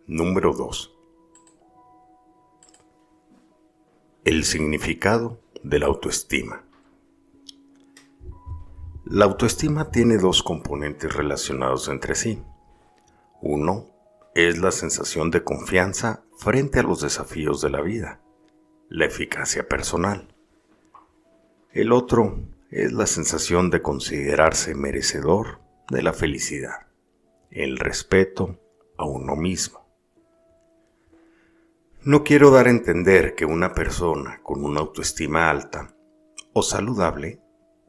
Número 2. El significado de la autoestima. La autoestima tiene dos componentes relacionados entre sí. Uno es la sensación de confianza frente a los desafíos de la vida, la eficacia personal. El otro es la sensación de considerarse merecedor de la felicidad, el respeto a uno mismo. No quiero dar a entender que una persona con una autoestima alta o saludable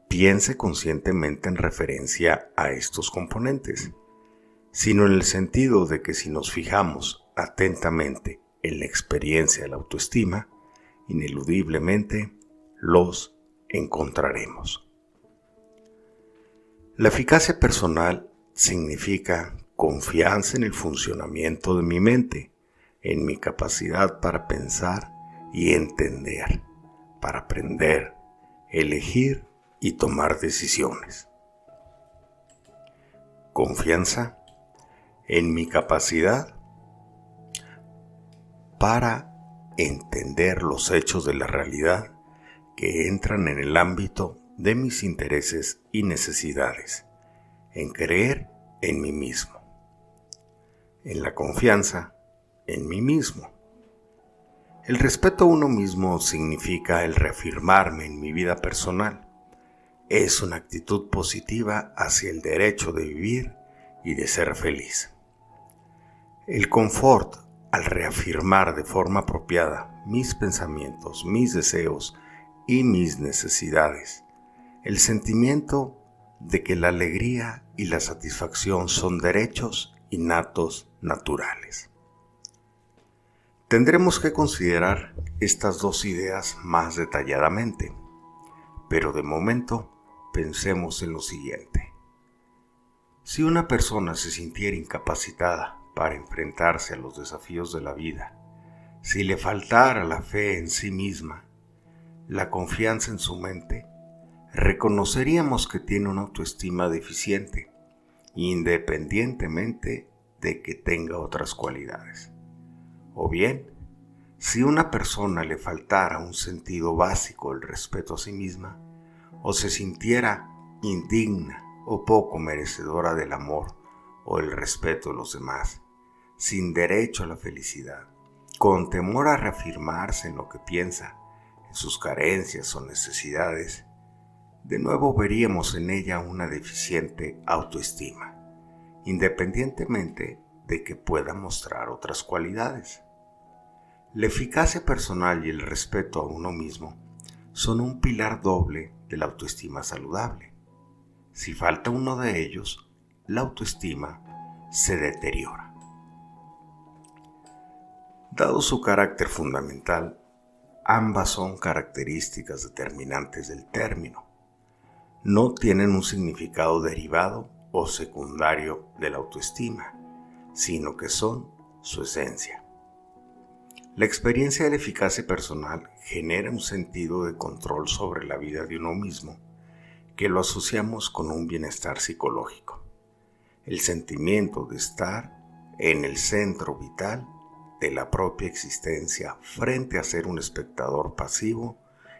piense conscientemente en referencia a estos componentes, sino en el sentido de que si nos fijamos atentamente en la experiencia de la autoestima, ineludiblemente los encontraremos. La eficacia personal significa confianza en el funcionamiento de mi mente, en mi capacidad para pensar y entender, para aprender, elegir y tomar decisiones. Confianza en mi capacidad para entender los hechos de la realidad que entran en el ámbito de mis intereses y necesidades, en creer en mí mismo, en la confianza en mí mismo. El respeto a uno mismo significa el reafirmarme en mi vida personal. Es una actitud positiva hacia el derecho de vivir y de ser feliz. El confort al reafirmar de forma apropiada mis pensamientos, mis deseos y mis necesidades. El sentimiento de que la alegría y la satisfacción son derechos innatos naturales. Tendremos que considerar estas dos ideas más detalladamente, pero de momento pensemos en lo siguiente. Si una persona se sintiera incapacitada para enfrentarse a los desafíos de la vida, si le faltara la fe en sí misma, la confianza en su mente, reconoceríamos que tiene una autoestima deficiente, independientemente de que tenga otras cualidades. O bien, si a una persona le faltara un sentido básico del respeto a sí misma, o se sintiera indigna o poco merecedora del amor o el respeto de los demás, sin derecho a la felicidad, con temor a reafirmarse en lo que piensa, en sus carencias o necesidades, de nuevo veríamos en ella una deficiente autoestima, independientemente de que pueda mostrar otras cualidades. La eficacia personal y el respeto a uno mismo son un pilar doble de la autoestima saludable. Si falta uno de ellos, la autoestima se deteriora. Dado su carácter fundamental, ambas son características determinantes del término. No tienen un significado derivado o secundario de la autoestima, sino que son su esencia. La experiencia de la eficacia personal genera un sentido de control sobre la vida de uno mismo que lo asociamos con un bienestar psicológico, el sentimiento de estar en el centro vital de la propia existencia frente a ser un espectador pasivo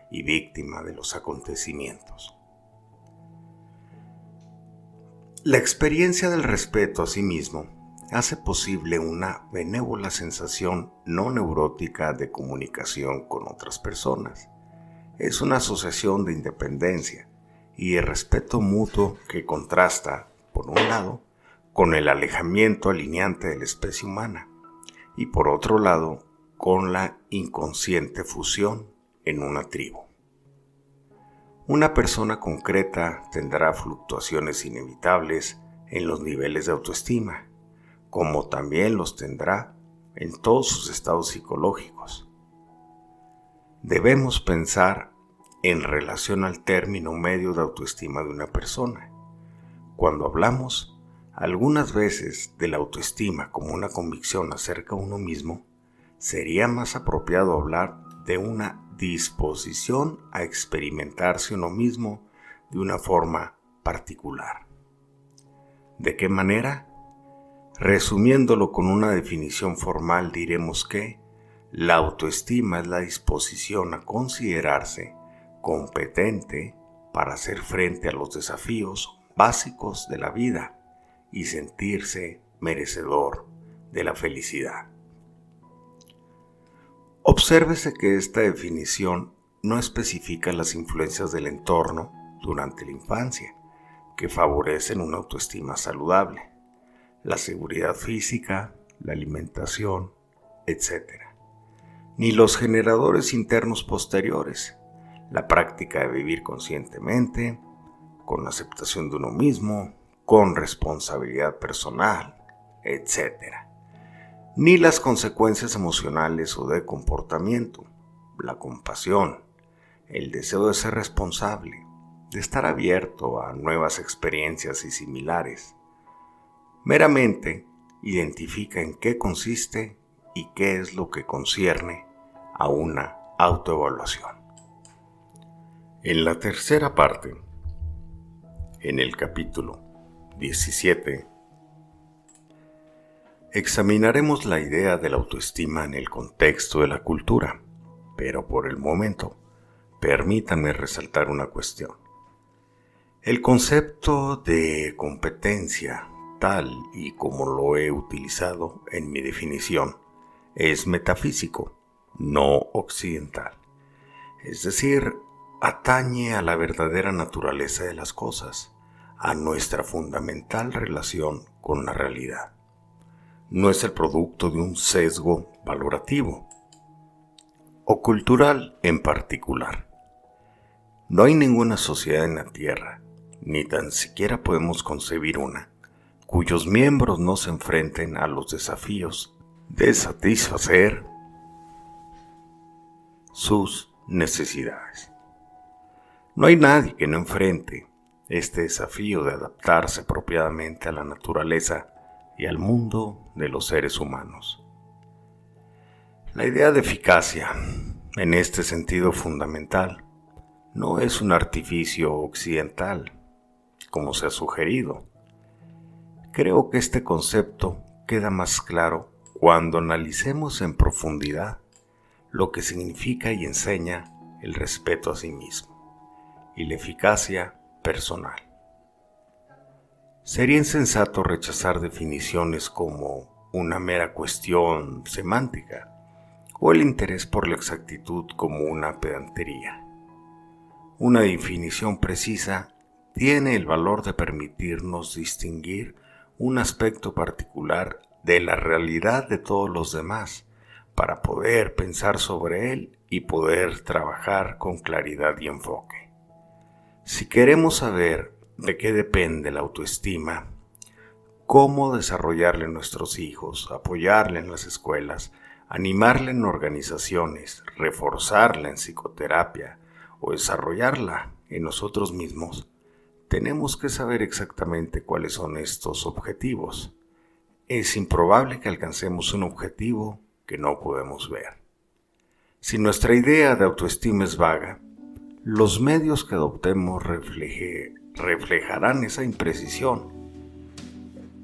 y víctima de los acontecimientos. La experiencia del respeto a sí mismo hace posible una benévola sensación no neurótica de comunicación con otras personas. Es una asociación de independencia y de respeto mutuo que contrasta, por un lado, con el alejamiento alineante de la especie humana y por otro lado, con la inconsciente fusión en una tribu. Una persona concreta tendrá fluctuaciones inevitables en los niveles de autoestima, como también los tendrá en todos sus estados psicológicos. Debemos pensar en relación al término medio de autoestima de una persona. Cuando hablamos algunas veces de la autoestima como una convicción acerca de uno mismo, sería más apropiado hablar de una disposición a experimentarse uno mismo de una forma particular. ¿De qué manera? Resumiéndolo con una definición formal, diremos que la autoestima es la disposición a considerarse competente para hacer frente a los desafíos básicos de la vida y sentirse merecedor de la felicidad. Obsérvese que esta definición no especifica las influencias del entorno durante la infancia, que favorecen una autoestima saludable, la seguridad física, la alimentación, etc. Ni los generadores internos posteriores, la práctica de vivir conscientemente, con aceptación de uno mismo, con responsabilidad personal, etc. Ni las consecuencias emocionales o de comportamiento, la compasión, el deseo de ser responsable, de estar abierto a nuevas experiencias y similares. Meramente identifica en qué consiste y qué es lo que concierne a una autoevaluación. En la tercera parte, en el capítulo 17, examinaremos la idea de la autoestima en el contexto de la cultura, pero por el momento, permítanme resaltar una cuestión. El concepto de competencia, tal y como lo he utilizado en mi definición, es metafísico, no occidental. Es decir, atañe a la verdadera naturaleza de las cosas, a nuestra fundamental relación con la realidad. No es el producto de un sesgo valorativo o cultural en particular. No hay ninguna sociedad en la Tierra, ni tan siquiera podemos concebir una, cuyos miembros no se enfrenten a los desafíos de satisfacer sus necesidades. No hay nadie que no enfrente este desafío de adaptarse apropiadamente a la naturaleza y al mundo de los seres humanos. La idea de eficacia, en este sentido fundamental, no es un artificio occidental, como se ha sugerido. Creo que este concepto queda más claro cuando analicemos en profundidad lo que significa y enseña el respeto a sí mismo y la eficacia personal. Sería insensato rechazar definiciones como una mera cuestión semántica o el interés por la exactitud como una pedantería. Una definición precisa tiene el valor de permitirnos distinguir un aspecto particular de la realidad de todos los demás para poder pensar sobre él y poder trabajar con claridad y enfoque. Si queremos saber de qué depende la autoestima, cómo desarrollarla en nuestros hijos, apoyarla en las escuelas, animarla en organizaciones, reforzarla en psicoterapia o desarrollarla en nosotros mismos, tenemos que saber exactamente cuáles son estos objetivos. Es improbable que alcancemos un objetivo que no podemos ver. Si nuestra idea de autoestima es vaga, los medios que adoptemos reflejarán esa imprecisión.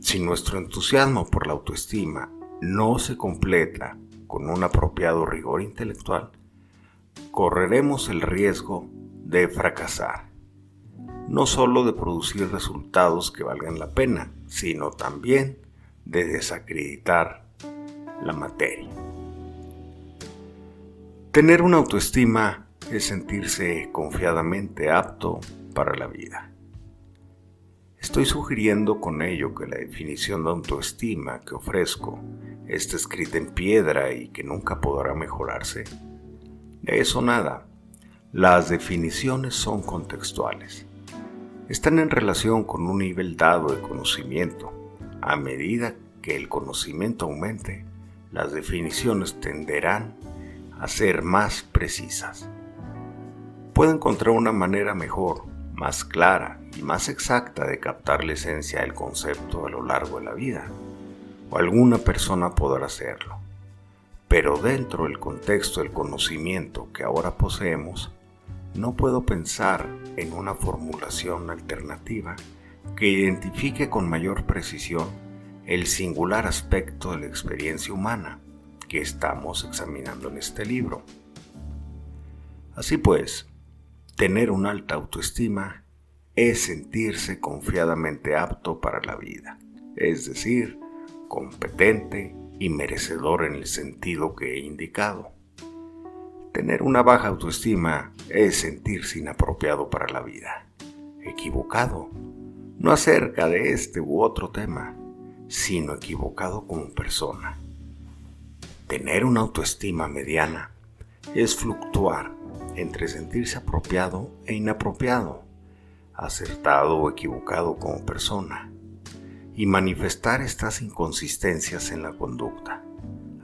Si nuestro entusiasmo por la autoestima no se completa con un apropiado rigor intelectual, correremos el riesgo de fracasar, no solo de producir resultados que valgan la pena, sino también de desacreditar la materia. Tener una autoestima es sentirse confiadamente apto para la vida. Estoy sugiriendo con ello que la definición de autoestima que ofrezco está escrita en piedra y que nunca podrá mejorarse. De eso nada. Las definiciones son contextuales. Están en relación con un nivel dado de conocimiento. A medida que el conocimiento aumente, las definiciones tenderán a ser más precisas. Puedo encontrar una manera mejor, más clara y más exacta de captar la esencia del concepto a lo largo de la vida, o alguna persona podrá hacerlo. Pero dentro del contexto del conocimiento que ahora poseemos, no puedo pensar en una formulación alternativa que identifique con mayor precisión el singular aspecto de la experiencia humana que estamos examinando en este libro. Así pues, tener una alta autoestima es sentirse confiadamente apto para la vida, es decir, competente y merecedor en el sentido que he indicado. Tener una baja autoestima es sentirse inapropiado para la vida, equivocado, no acerca de este u otro tema, sino equivocado como persona. Tener una autoestima mediana es fluctuar entre sentirse apropiado e inapropiado, acertado o equivocado como persona, y manifestar estas inconsistencias en la conducta,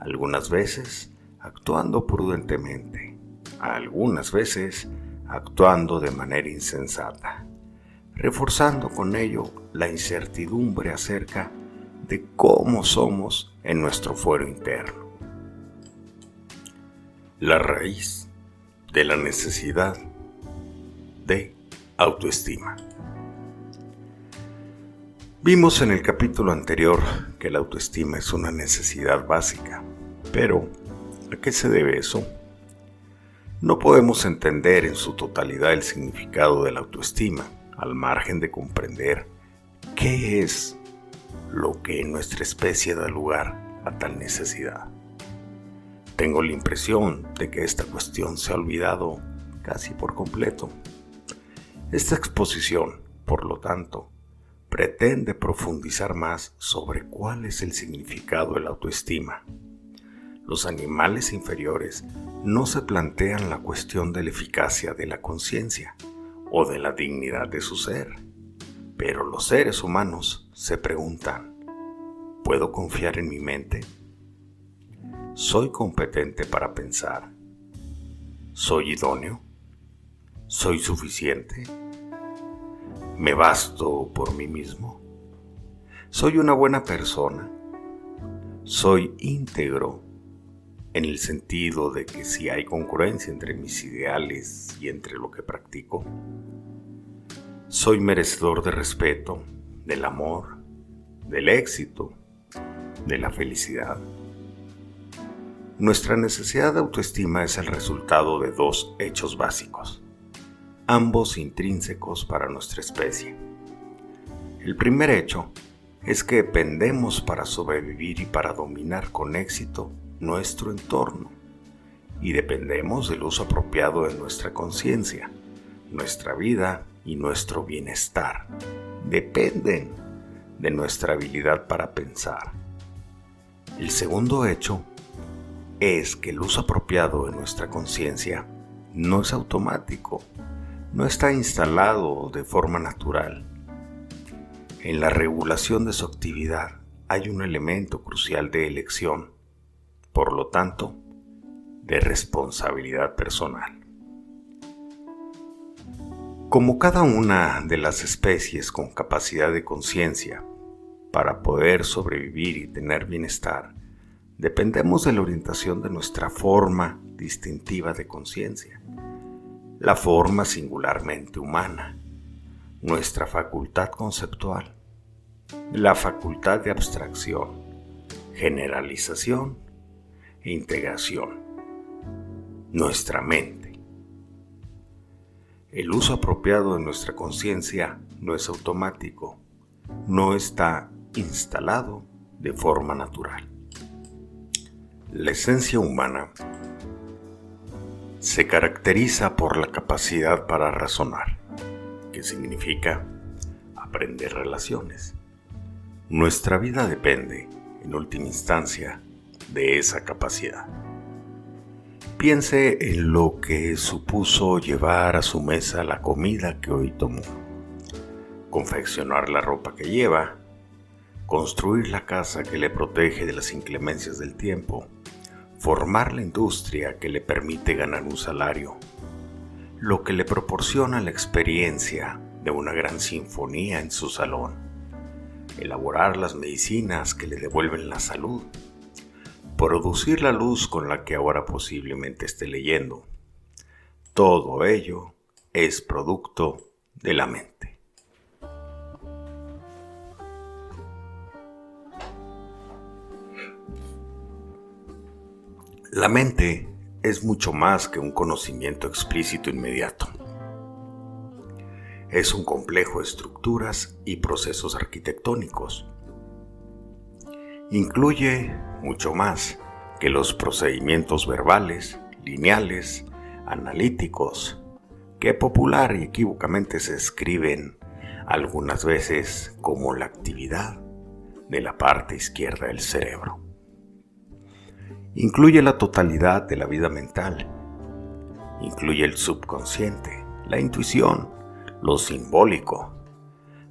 algunas veces actuando prudentemente, algunas veces actuando de manera insensata, reforzando con ello la incertidumbre acerca de cómo somos en nuestro fuero interno. La raíz de la necesidad de autoestima. Vimos en el capítulo anterior que la autoestima es una necesidad básica, pero ¿a qué se debe eso? No podemos entender en su totalidad el significado de la autoestima, al margen de comprender qué es lo que en nuestra especie da lugar a tal necesidad. Tengo la impresión de que esta cuestión se ha olvidado casi por completo. Esta exposición, por lo tanto, pretende profundizar más sobre cuál es el significado de la autoestima. Los animales inferiores no se plantean la cuestión de la eficacia de la conciencia o de la dignidad de su ser, pero los seres humanos se preguntan: ¿puedo confiar en mi mente? ¿Soy competente para pensar? ¿Soy idóneo? ¿Soy suficiente? ¿Me basto por mí mismo? ¿Soy una buena persona? ¿Soy íntegro en el sentido de que si hay congruencia entre mis ideales y entre lo que practico? ¿Soy merecedor de respeto, del amor, del éxito, de la felicidad? Nuestra necesidad de autoestima es el resultado de dos hechos básicos, ambos intrínsecos para nuestra especie. El primer hecho es que dependemos para sobrevivir y para dominar con éxito nuestro entorno, y dependemos del uso apropiado de nuestra conciencia. Nuestra vida y nuestro bienestar dependen de nuestra habilidad para pensar. El segundo hecho es que el uso apropiado de nuestra conciencia no es automático, no está instalado de forma natural. En la regulación de su actividad hay un elemento crucial de elección, por lo tanto, de responsabilidad personal. Como cada una de las especies con capacidad de conciencia, para poder sobrevivir y tener bienestar, dependemos de la orientación de nuestra forma distintiva de conciencia, la forma singularmente humana, nuestra facultad conceptual, la facultad de abstracción, generalización e integración, nuestra mente. El uso apropiado de nuestra conciencia no es automático, no está instalado de forma natural. La esencia humana se caracteriza por la capacidad para razonar, que significa aprender relaciones. Nuestra vida depende, en última instancia, de esa capacidad. Piense en lo que supuso llevar a su mesa la comida que hoy tomó, confeccionar la ropa que lleva, construir la casa que le protege de las inclemencias del tiempo, formar la industria que le permite ganar un salario, lo que le proporciona la experiencia de una gran sinfonía en su salón, elaborar las medicinas que le devuelven la salud, producir la luz con la que ahora posiblemente esté leyendo. Todo ello es producto de la mente. La mente es mucho más que un conocimiento explícito inmediato. Es un complejo de estructuras y procesos arquitectónicos. Incluye mucho más que los procedimientos verbales, lineales, analíticos, que popular y equívocamente se describen algunas veces como la actividad de la parte izquierda del cerebro. Incluye la totalidad de la vida mental. Incluye el subconsciente, la intuición, lo simbólico,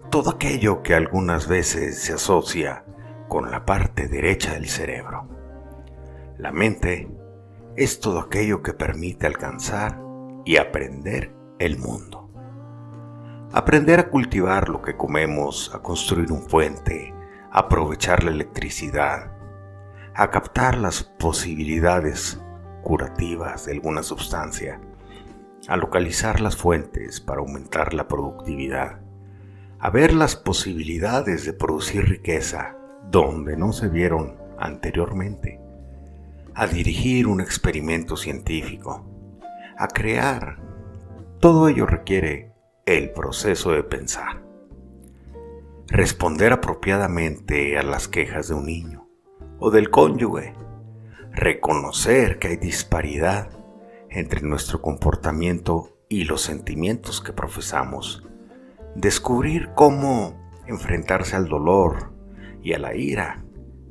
todo aquello que algunas veces se asocia con la parte derecha del cerebro. La mente es todo aquello que permite alcanzar y aprender el mundo. Aprender a cultivar lo que comemos, a construir un puente, a aprovechar la electricidad, a captar las posibilidades curativas de alguna sustancia, a localizar las fuentes para aumentar la productividad, a ver las posibilidades de producir riqueza donde no se vieron anteriormente, a dirigir un experimento científico, a crear. Todo ello requiere el proceso de pensar. Responder apropiadamente a las quejas de un niño o del cónyuge, reconocer que hay disparidad entre nuestro comportamiento y los sentimientos que profesamos, descubrir cómo enfrentarse al dolor y a la ira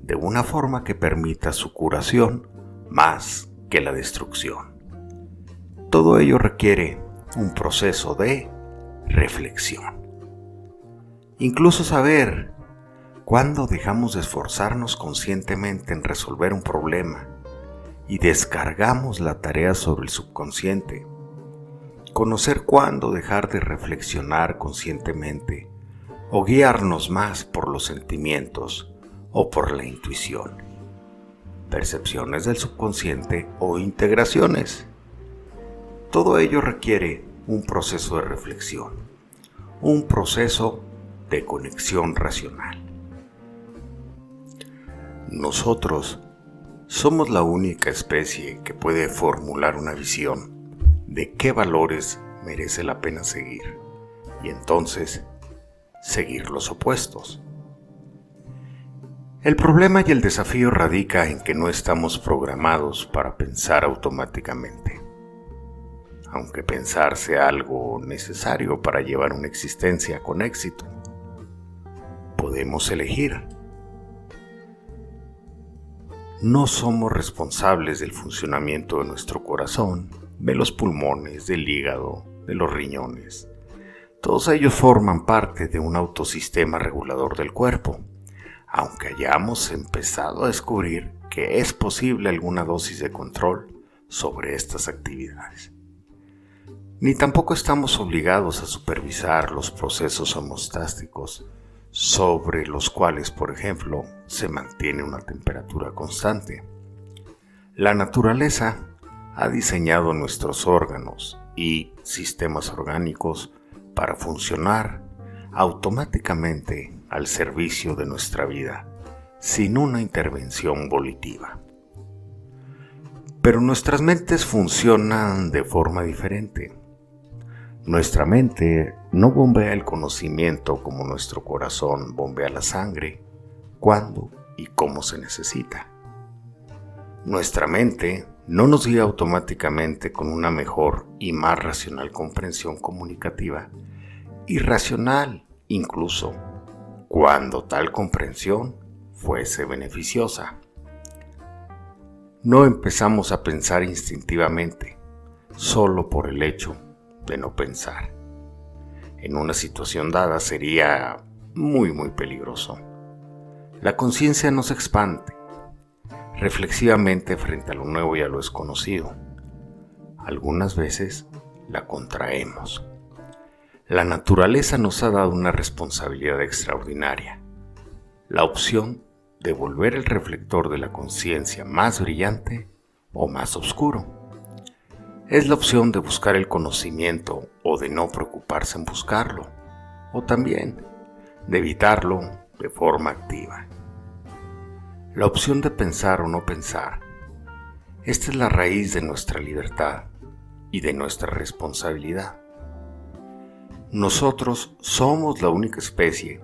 de una forma que permita su curación más que la destrucción. Todo ello requiere un proceso de reflexión. Incluso saber cuándo dejamos de esforzarnos conscientemente en resolver un problema y descargamos la tarea sobre el subconsciente. Conocer cuándo dejar de reflexionar conscientemente o guiarnos más por los sentimientos o por la intuición, percepciones del subconsciente o integraciones. Todo ello requiere un proceso de reflexión, un proceso de conexión racional. Nosotros somos la única especie que puede formular una visión de qué valores merece la pena seguir y entonces seguir los opuestos. El problema y el desafío radica en que no estamos programados para pensar automáticamente. Aunque pensar sea algo necesario para llevar una existencia con éxito, podemos elegir. No somos responsables del funcionamiento de nuestro corazón, de los pulmones, del hígado, de los riñones. Todos ellos forman parte de un autosistema regulador del cuerpo, aunque hayamos empezado a descubrir que es posible alguna dosis de control sobre estas actividades. Ni tampoco estamos obligados a supervisar los procesos hemostásticos sobre los cuales, por ejemplo, se mantiene una temperatura constante. La naturaleza ha diseñado nuestros órganos y sistemas orgánicos para funcionar automáticamente al servicio de nuestra vida, sin una intervención volitiva. Pero nuestras mentes funcionan de forma diferente. Nuestra mente no bombea el conocimiento como nuestro corazón bombea la sangre, cuando y cómo se necesita. Nuestra mente no nos guía automáticamente con una mejor y más racional comprensión comunicativa y racional, incluso cuando tal comprensión fuese beneficiosa. No empezamos a pensar instintivamente, solo por el hecho de no pensar. En una situación dada sería muy peligroso. La conciencia nos expande reflexivamente frente a lo nuevo y a lo desconocido. Algunas veces la contraemos. La naturaleza nos ha dado una responsabilidad extraordinaria, la opción de volver el reflector de la conciencia más brillante o más oscuro. Es la opción de buscar el conocimiento o de no preocuparse en buscarlo, o también de evitarlo de forma activa. La opción de pensar o no pensar Esta es la raíz de nuestra libertad y de nuestra responsabilidad. Nosotros somos la única especie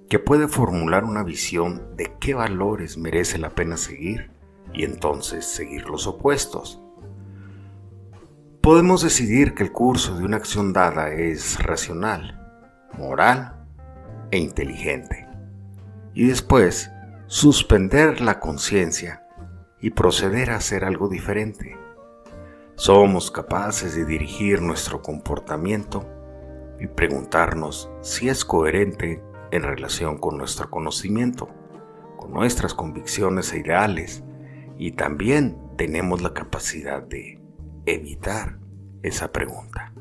que puede formular una visión de qué valores merece la pena seguir y entonces seguir los opuestos. Podemos decidir que el curso de una acción dada es racional, moral e inteligente, y después suspender la conciencia y proceder a hacer algo diferente. Somos capaces de dirigir nuestro comportamiento y preguntarnos si es coherente en relación con nuestro conocimiento, con nuestras convicciones e ideales, y también tenemos la capacidad de evitar esa pregunta.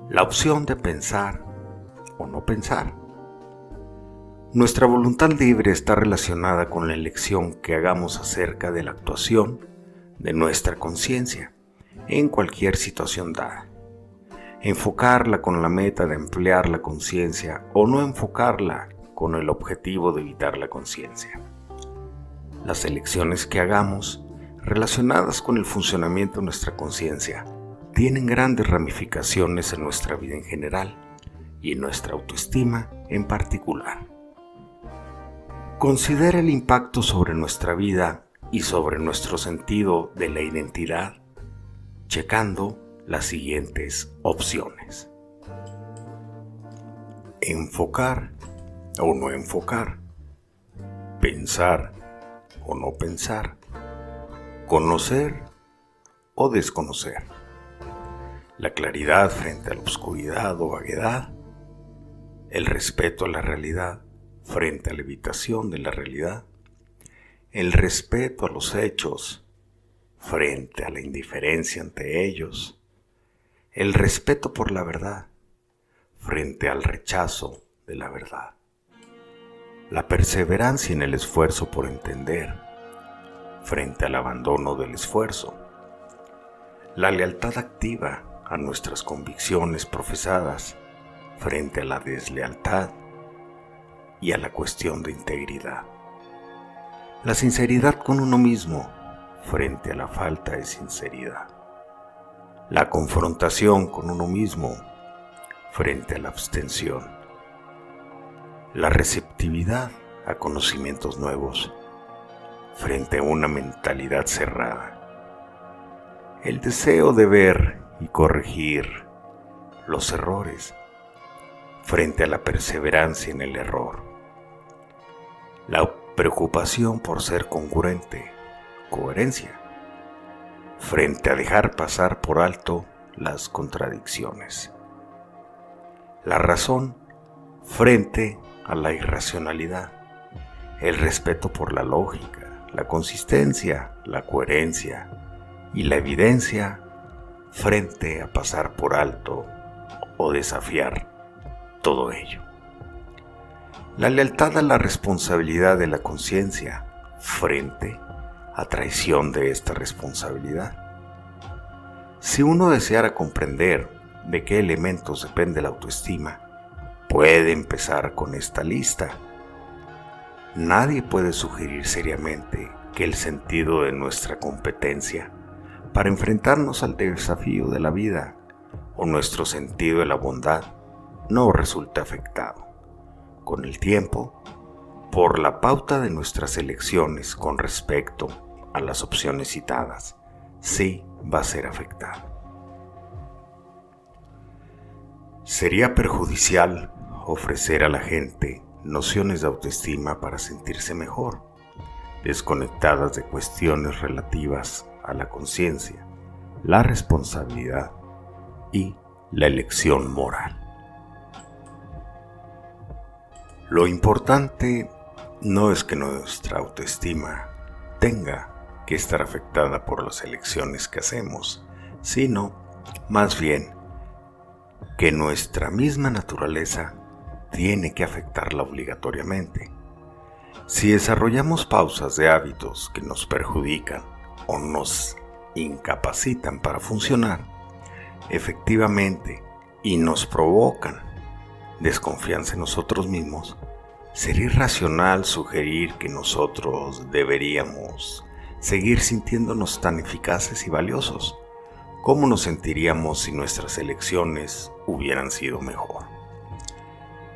La opción de pensar o no pensar. Nuestra voluntad libre está relacionada con la elección que hagamos acerca de la actuación de nuestra conciencia en cualquier situación dada. Enfocarla con la meta de emplear la conciencia o no enfocarla con el objetivo de evitar la conciencia. Las elecciones que hagamos relacionadas con el funcionamiento de nuestra conciencia tienen grandes ramificaciones en nuestra vida en general y en nuestra autoestima en particular. Considera el impacto sobre nuestra vida y sobre nuestro sentido de la identidad, checando las siguientes opciones. Enfocar o no enfocar. Pensar o no pensar. Conocer o desconocer. La claridad frente a la oscuridad o vaguedad. El respeto a la realidad frente a la evitación de la realidad. El respeto a los hechos frente a la indiferencia ante ellos. El respeto por la verdad frente al rechazo de la verdad. La perseverancia en el esfuerzo por entender frente al abandono del esfuerzo. La lealtad activa a nuestras convicciones profesadas frente a la deslealtad y a la cuestión de integridad. La sinceridad con uno mismo frente a la falta de sinceridad. La confrontación con uno mismo frente a la abstención. La receptividad a conocimientos nuevos frente a una mentalidad cerrada. El deseo de ver y corregir los errores frente a la perseverancia en el error. La preocupación por ser congruente, coherencia, frente a dejar pasar por alto las contradicciones. La razón frente a la irracionalidad. El respeto por la lógica, la consistencia, la coherencia y la evidencia frente a pasar por alto o desafiar todo ello. La lealtad a la responsabilidad de la conciencia frente a traición de esta responsabilidad. Si uno deseara comprender de qué elementos depende la autoestima, puede empezar con esta lista. Nadie puede sugerir seriamente que el sentido de nuestra competencia para enfrentarnos al desafío de la vida o nuestro sentido de la bondad no resulta afectado, con el tiempo, por la pauta de nuestras elecciones con respecto a las opciones citadas, sí va a ser afectado. Sería perjudicial ofrecer a la gente nociones de autoestima para sentirse mejor, desconectadas de cuestiones relativas a la conciencia, la responsabilidad y la elección moral. Lo importante no es que nuestra autoestima tenga que estar afectada por las elecciones que hacemos, sino, más bien, que nuestra misma naturaleza tiene que afectarla obligatoriamente. Si desarrollamos pausas de hábitos que nos perjudican o nos incapacitan para funcionar efectivamente y nos provocan desconfianza en nosotros mismos, sería irracional sugerir que nosotros deberíamos seguir sintiéndonos tan eficaces y valiosos. ¿Cómo nos sentiríamos si nuestras elecciones hubieran sido mejor?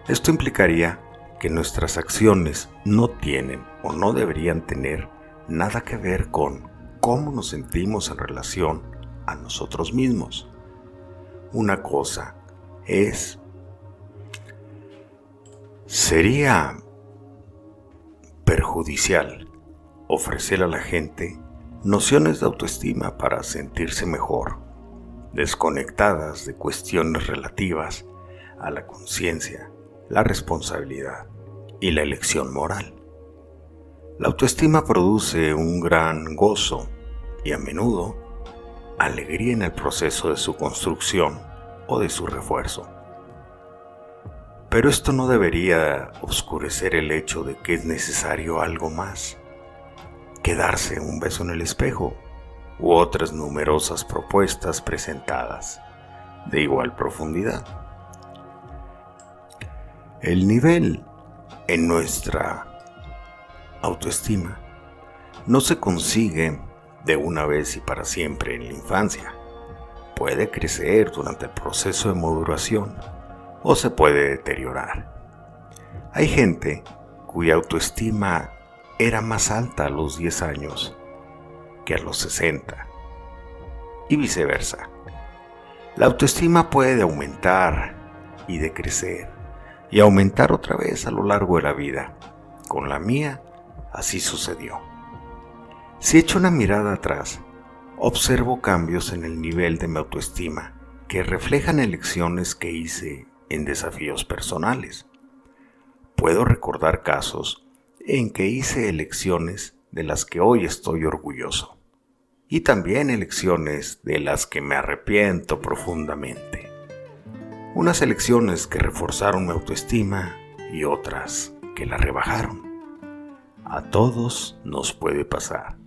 Esto implicaría que nuestras acciones no tienen o no deberían tener nada que ver con cómo nos sentimos en relación a nosotros mismos. Una cosa sería perjudicial ofrecer a la gente nociones de autoestima para sentirse mejor, desconectadas de cuestiones relativas a la conciencia, la responsabilidad y la elección moral. La autoestima produce un gran gozo y a menudo alegría en el proceso de su construcción o de su refuerzo. Pero esto no debería oscurecer el hecho de que es necesario algo más que darse un beso en el espejo u otras numerosas propuestas presentadas de igual profundidad. El nivel en nuestra autoestima no se consigue de una vez y para siempre en la infancia. Puede crecer durante el proceso de maduración o se puede deteriorar. Hay gente cuya autoestima era más alta a los 10 años que a los 60 y viceversa. La autoestima puede aumentar y decrecer y aumentar otra vez a lo largo de la vida. Con la mía, así sucedió. Si echo una mirada atrás, observo cambios en el nivel de mi autoestima que reflejan elecciones que hice en desafíos personales. Puedo recordar casos en que hice elecciones de las que hoy estoy orgulloso y también elecciones de las que me arrepiento profundamente. Unas elecciones que reforzaron mi autoestima y otras que la rebajaron. A todos nos puede pasar.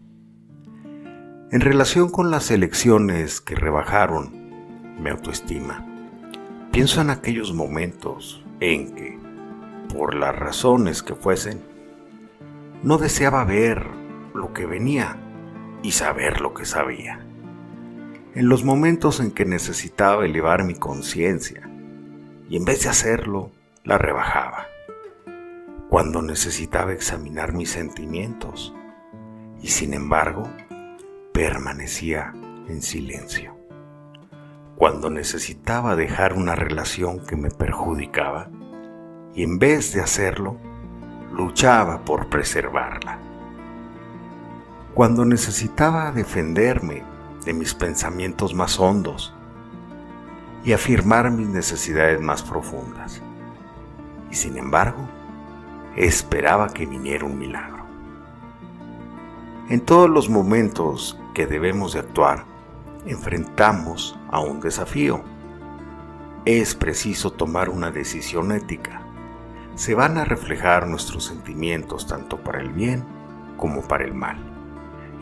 En relación con las elecciones que rebajaron mi autoestima, pienso en aquellos momentos en que, por las razones que fuesen, no deseaba ver lo que venía y saber lo que sabía. En los momentos en que necesitaba elevar mi conciencia y en vez de hacerlo, la rebajaba. Cuando necesitaba examinar mis sentimientos y sin embargo, permanecía en silencio. Cuando necesitaba dejar una relación que me perjudicaba y en vez de hacerlo, luchaba por preservarla. Cuando necesitaba defenderme de mis pensamientos más hondos y afirmar mis necesidades más profundas. Y sin embargo, esperaba que viniera un milagro. En todos los momentos que debemos de actuar, enfrentamos a un desafío. Es preciso tomar una decisión ética. Se van a reflejar nuestros sentimientos tanto para el bien como para el mal.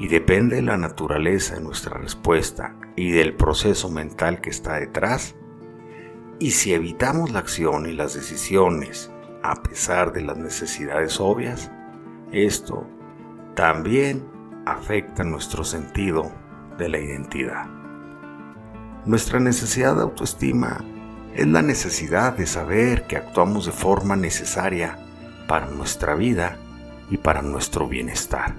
Y depende de la naturaleza de nuestra respuesta y del proceso mental que está detrás. Y si evitamos la acción y las decisiones a pesar de las necesidades obvias, esto también afecta nuestro sentido de la identidad. Nuestra necesidad de autoestima es la necesidad de saber que actuamos de forma necesaria para nuestra vida y para nuestro bienestar.